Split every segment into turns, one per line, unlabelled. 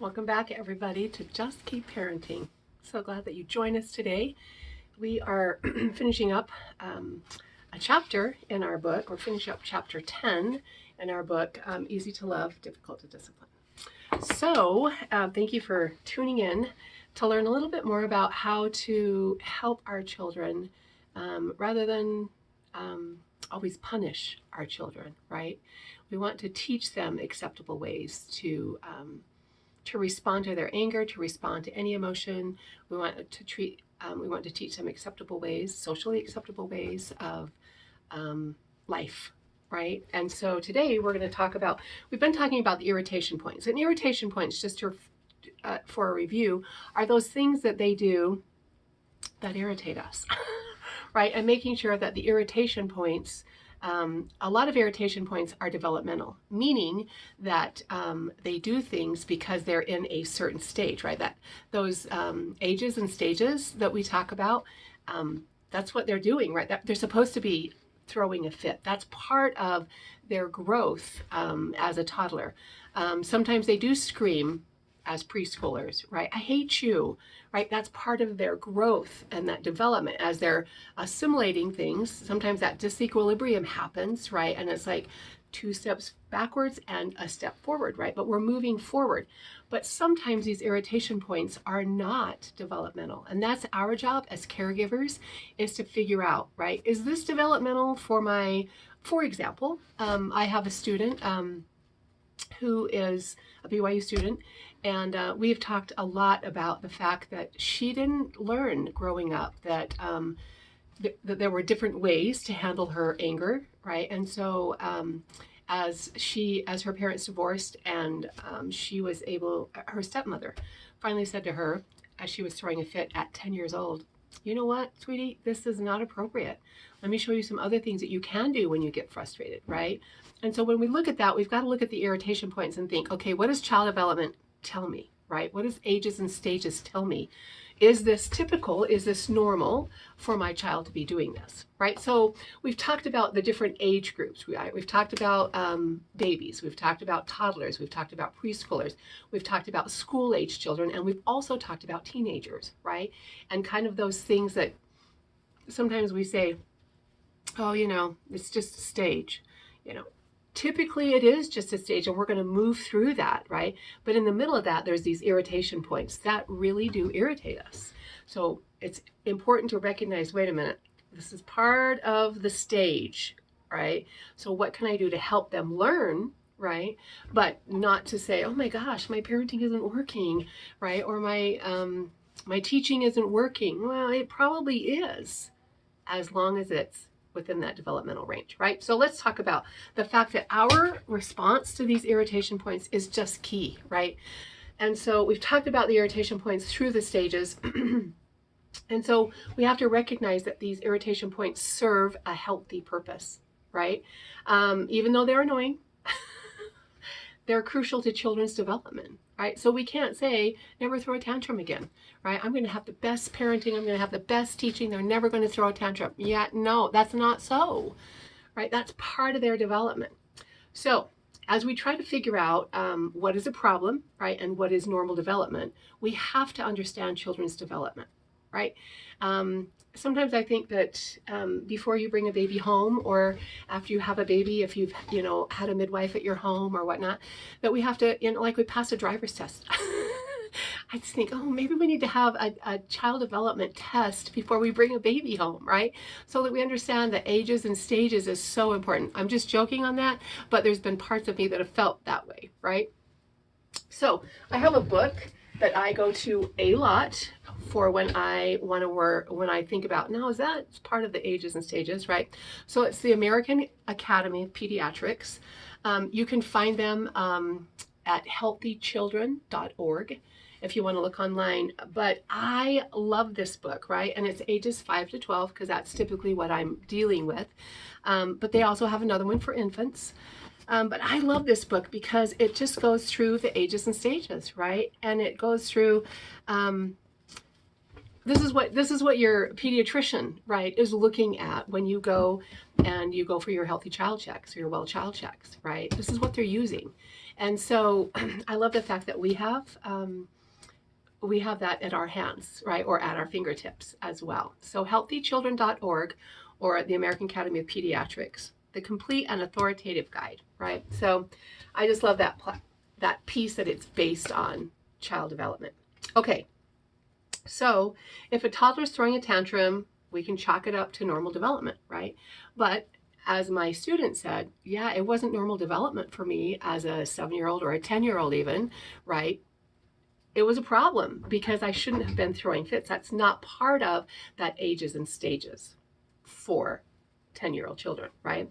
Welcome back, everybody, to Just Keep Parenting. So glad that you joined us today. We are finishing up a chapter in our book. We're finishing up chapter 10 in our book, Easy to Love, Difficult to Discipline. So thank you for tuning in to learn a little bit more about how to help our children rather than always punish our children, right? We want to teach them acceptable ways to respond to their anger, to respond to any emotion. We want to teach them acceptable ways, socially acceptable ways of life, right? And so today we're going to talk about, we've been talking about the irritation points. And irritation points, just for a review, are those things that they do that irritate us, right? And making sure that the irritation points, a lot of irritation points are developmental, meaning that they do things because they're in a certain stage, right? That those ages and stages that we talk about, that's what they're doing, right? That they're supposed to be throwing a fit. That's part of their growth as a toddler. Sometimes they do scream as preschoolers, right? I hate you, right? That's part of their growth and that development as they're assimilating things. Sometimes that disequilibrium happens, right? And it's like 2 steps backwards and a step forward, right? But we're moving forward. But sometimes these irritation points are not developmental. And that's our job as caregivers, is to figure out, right? Is this developmental for example, I have a student who is a BYU student, and we've talked a lot about the fact that she didn't learn growing up that that there were different ways to handle her anger, right? And so as her parents divorced, and her stepmother finally said to her, as she was throwing a fit at 10 years old, you know what, sweetie, this is not appropriate. Let me show you some other things that you can do when you get frustrated, right? And so when we look at that, we've got to look at the irritation points and think, okay, what does child development tell me, right? What does ages and stages tell me? Is this typical? Is this normal for my child to be doing this, right? So we've talked about the different age groups. We've talked about babies. We've talked about toddlers. We've talked about preschoolers. We've talked about school-age children. And we've also talked about teenagers, right? And kind of those things that sometimes we say, oh, it's just a stage, Typically it is just a stage, and we're going to move through that, right? But in the middle of that, there's these irritation points that really do irritate us. So it's important to recognize, wait a minute, this is part of the stage, right? So what can I do to help them learn, right? But not to say, oh my gosh, my parenting isn't working, right? Or my teaching isn't working. Well, it probably is, as long as it's within that developmental range, right? So let's talk about the fact that our response to these irritation points is just key, right? And so we've talked about the irritation points through the stages. And so we have to recognize that these irritation points serve a healthy purpose, right? Even though they're annoying, they're crucial to children's development, right? So we can't say, never throw a tantrum again, right? I'm going to have the best parenting. I'm going to have the best teaching. They're never going to throw a tantrum. Yeah, no, that's not so, right? That's part of their development. So as we try to figure out what is a problem, right, and what is normal development, we have to understand children's development, right? Sometimes I think that before you bring a baby home, or after you have a baby, if you've had a midwife at your home or whatnot, that we have to, like we pass a driver's test. I just think, oh, maybe we need to have a child development test before we bring a baby home, right? So that we understand that ages and stages is so important. I'm just joking on that, but there's been parts of me that have felt that way, right? So I have a book that I go to a lot for when I want to work, when I think about, now is that part of the ages and stages, right? So it's the American Academy of Pediatrics. You can find them at healthychildren.org if you want to look online. But I love this book, right? And it's ages 5 to 12 because that's typically what I'm dealing with. But they also have another one for infants. But I love this book because it just goes through the ages and stages, right? And it goes through, this is what your pediatrician, right, is looking at when you go for your healthy child checks or your well child checks, right? This is what they're using. And so I love the fact that we have that at our hands, right? Or at our fingertips as well. So healthychildren.org or the American Academy of Pediatrics, the complete and authoritative guide, right? So I just love that piece that it's based on child development. Okay, so if a toddler's throwing a tantrum, we can chalk it up to normal development, right? But as my student said, yeah, it wasn't normal development for me as a 7-year-old or a 10-year-old even, right? It was a problem because I shouldn't have been throwing fits. That's not part of that ages and stages for 10-year-old children, right?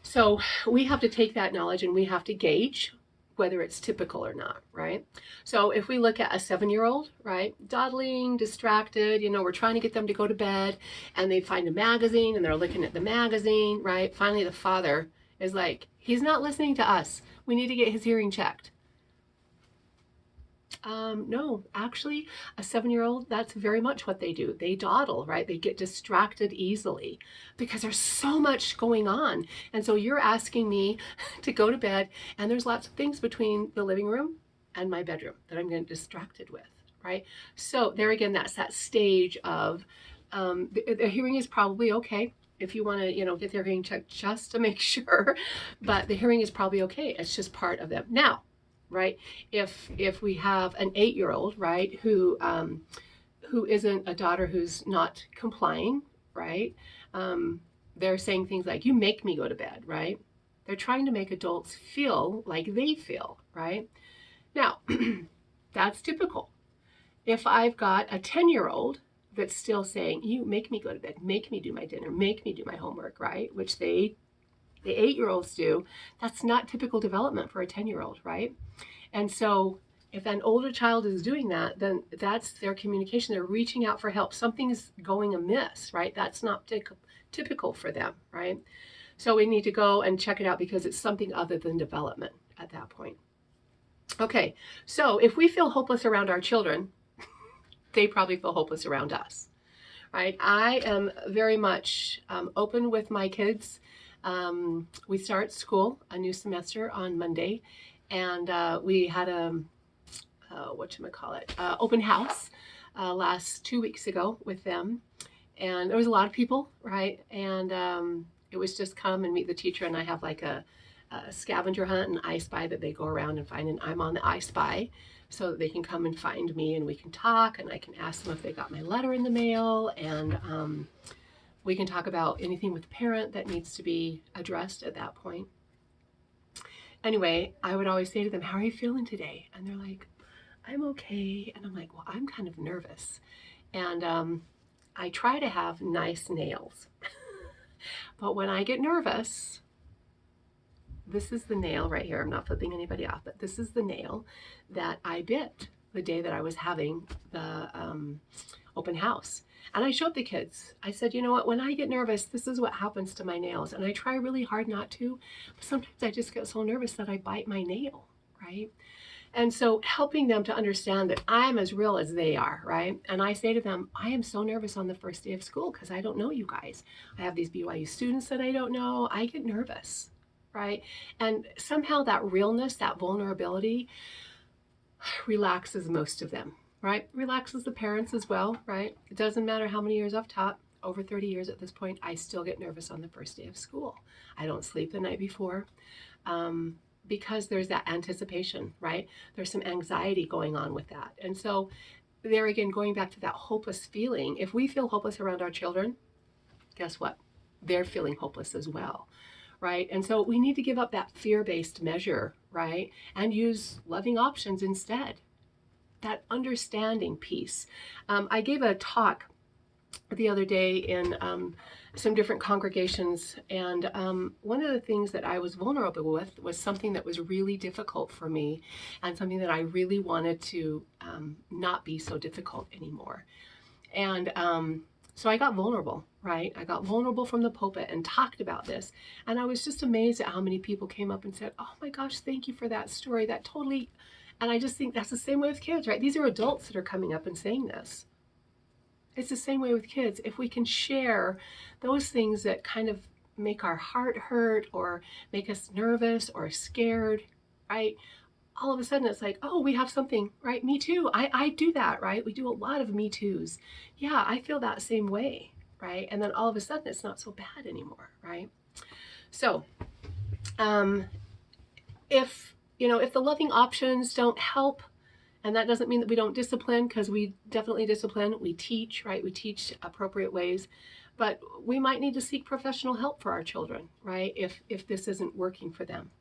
So we have to take that knowledge and we have to gauge whether it's typical or not, right? So if we look at a 7-year-old, right, dawdling, distracted, we're trying to get them to go to bed and they find a magazine and they're looking at the magazine, right? Finally, the father is like, he's not listening to us. We need to get his hearing checked. No, actually, a 7-year-old, that's very much what they do. They dawdle, right? They get distracted easily because there's so much going on. And so you're asking me to go to bed, and there's lots of things between the living room and my bedroom that I'm getting distracted with, right? So there again, that's that stage of the hearing is probably okay. If you want to, get their hearing checked just to make sure, but the hearing is probably okay. It's just part of them. Now, right? If we have an 8-year-old, right, who isn't a daughter who's not complying, right? They're saying things like, "You make me go to bed," right? They're trying to make adults feel like they feel, right? Now, that's typical. If I've got a 10-year-old that's still saying, "You make me go to bed, make me do my dinner, make me do my homework," right? Which the 8-year-olds do, that's not typical development for a 10-year-old, right? And so if an older child is doing that, then that's their communication. They're reaching out for help. Something's going amiss, right? That's not typical for them, right? So we need to go and check it out because it's something other than development at that point. Okay, so if we feel hopeless around our children, they probably feel hopeless around us, right? I am very much open with my kids. We start school, a new semester on Monday, and we had a open house last 2 weeks ago with them, and there was a lot of people, right? And it was just come and meet the teacher, and I have like a scavenger hunt and I Spy that they go around and find, and I'm on the I Spy so that they can come and find me and we can talk, and I can ask them if they got my letter in the mail, and we can talk about anything with the parent that needs to be addressed at that point. Anyway, I would always say to them, "How are you feeling today?" And they're like, "I'm okay." And I'm like, "Well, I'm kind of nervous." And I try to have nice nails. But when I get nervous, this is the nail right here. I'm not flipping anybody off, but this is the nail that I bit the day that I was having the open house. And I showed the kids. I said, "You know what? When I get nervous, this is what happens to my nails." And I try really hard not to, but sometimes I just get so nervous that I bite my nail, right? And so helping them to understand that I'm as real as they are, right? And I say to them, I am so nervous on the first day of school because I don't know you guys. I have these BYU students that I don't know. I get nervous, right? And somehow that realness, that vulnerability relaxes most of them, right? Relaxes the parents as well, right? It doesn't matter how many years I've taught, over 30 years at this point, I still get nervous on the first day of school. I don't sleep the night before because there's that anticipation, right? There's some anxiety going on with that. And so there again, going back to that hopeless feeling, if we feel hopeless around our children, guess what? They're feeling hopeless as well, right? And so we need to give up that fear-based measure, right? And use loving options instead. That understanding piece. I gave a talk the other day in some different congregations, and one of the things that I was vulnerable with was something that was really difficult for me and something that I really wanted to not be so difficult anymore. And so I got vulnerable, right? I got vulnerable from the pulpit and talked about this. And I was just amazed at how many people came up and said, "Oh my gosh, thank you for that story. That totally," and I just think that's the same way with kids, right? These are adults that are coming up and saying this. It's the same way with kids. If we can share those things that kind of make our heart hurt or make us nervous or scared, right? All of a sudden it's like, oh, we have something, right? Me too. I do that, right? We do a lot of me toos. Yeah, I feel that same way, right? And then all of a sudden it's not so bad anymore, right? So if the loving options don't help, and that doesn't mean that we don't discipline, because we definitely discipline. We teach, right? We teach appropriate ways, but we might need to seek professional help for our children, right? If this isn't working for them.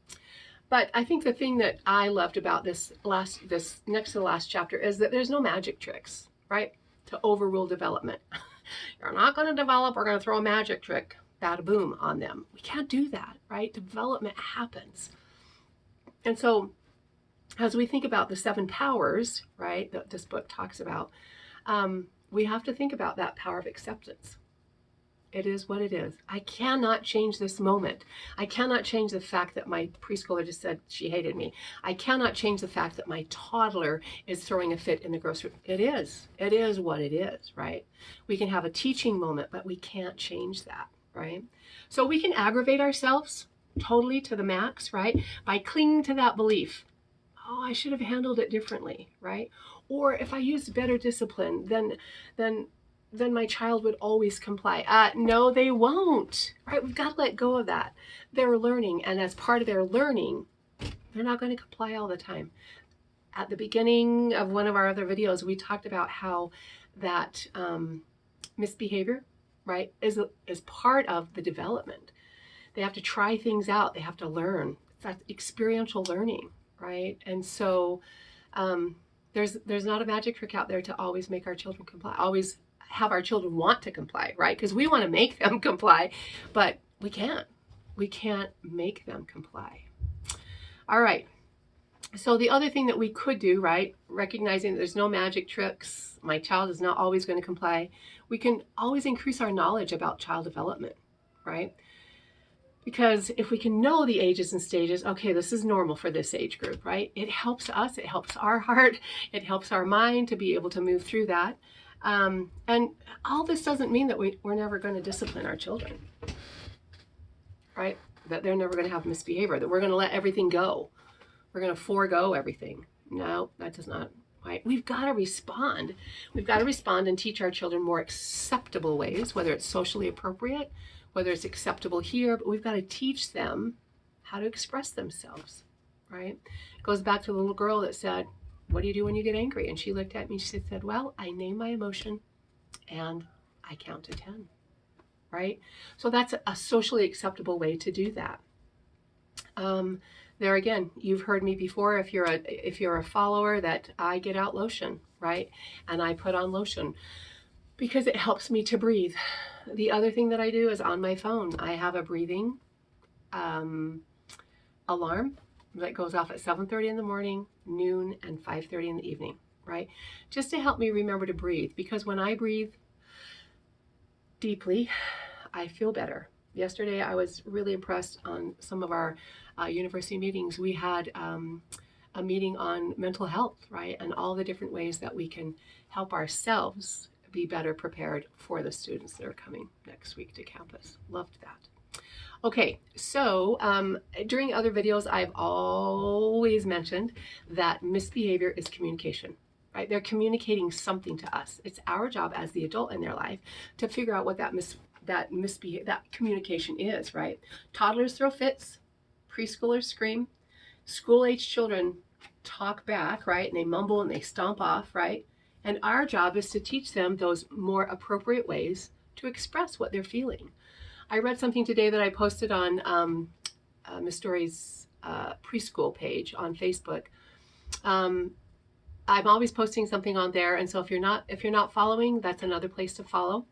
But I think the thing that I loved about this next to the last chapter is that there's no magic tricks, right? To overrule development. You're not going to develop, we're going to throw a magic trick, bada boom, on them. We can't do that, right? Development happens. And so as we think about the 7 powers, right, that this book talks about, we have to think about that power of acceptance. It is what it is. I cannot change this moment. I cannot change the fact that my preschooler just said she hated me. I cannot change the fact that my toddler is throwing a fit in the grocery. It is what it is, right? We can have a teaching moment, but we can't change that, right? So we can aggravate ourselves totally to the max, right? By clinging to that belief. Oh, I should have handled it differently, right? Or if I used better discipline, then my child would always comply. No, they won't, right? We've got to let go of that. They're learning, and as part of their learning, they're not going to comply all the time. At the beginning of one of our other videos, we talked about how that misbehavior, right, is part of the development. They have to try things out. They have to learn. That's experiential learning, right? And so there's not a magic trick out there to always make our children comply, always have our children want to comply, right? Because we want to make them comply, but we can't make them comply. All right. So the other thing that we could do, right, recognizing that there's no magic tricks, my child is not always going to comply, we can always increase our knowledge about child development, right? Because if we can know the ages and stages, okay, this is normal for this age group, right? It helps us, it helps our heart, it helps our mind to be able to move through that. And all this doesn't mean that we're never going to discipline our children, right? That they're never going to have misbehavior, that we're going to let everything go. We're going to forego everything. No, that does not, right? We've got to respond. We've got to respond and teach our children more acceptable ways, whether it's socially appropriate, whether it's acceptable here, but we've got to teach them how to express themselves, right? It goes back to the little girl that said, what do you do when you get angry? And she looked at me, she said, well, I name my emotion and I count to 10, right? So that's a socially acceptable way to do that. There again, you've heard me before, if you're a follower, that I get out lotion, right? And I put on lotion because it helps me to breathe. The other thing that I do is on my phone, I have a breathing alarm that goes off at 7:30 in the morning, noon, and 5:30 in the evening, right? Just to help me remember to breathe, because when I breathe deeply, I feel better. Yesterday, I was really impressed on some of our university meetings. We had a meeting on mental health, right? And all the different ways that we can help ourselves be better prepared for the students that are coming next week to campus. Loved that. Okay, so during other videos, I've always mentioned that misbehavior is communication, right? They're communicating something to us. It's our job as the adult in their life to figure out what that communication is, right? Toddlers throw fits, preschoolers scream, school-age children talk back, right? And they mumble and they stomp off, right? And our job is to teach them those more appropriate ways to express what they're feeling. I read something today that I posted on Miss Story's preschool page on Facebook. I'm always posting something on there, and so if you're not following, that's another place to follow.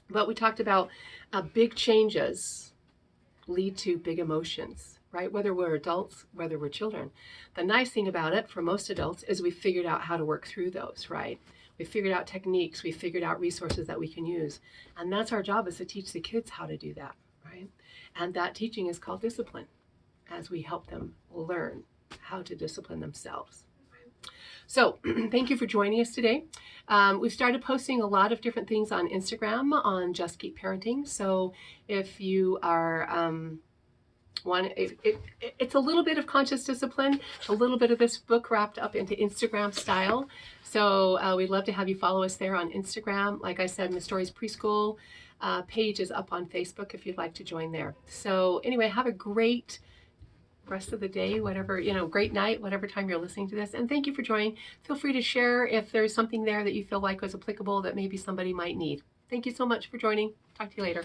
But we talked about big changes lead to big emotions, right? Whether we're adults, whether we're children. The nice thing about it for most adults is we figured out how to work through those, right? We figured out techniques, we figured out resources that we can use. And that's our job, is to teach the kids how to do that, right? And that teaching is called discipline, as we help them learn how to discipline themselves. So thank you for joining us today. We've started posting a lot of different things on Instagram on Just Keep Parenting. So if you are It's a little bit of conscious discipline, a little bit of this book wrapped up into Instagram style. So we'd love to have you follow us there on Instagram. Like I said, Miss Story's preschool page is up on Facebook if you'd like to join there. So anyway, have a great rest of the day, whatever, great night, whatever time you're listening to this. And thank you for joining. Feel free to share if there's something there that you feel like was applicable that maybe somebody might need. Thank you so much for joining. Talk to you later.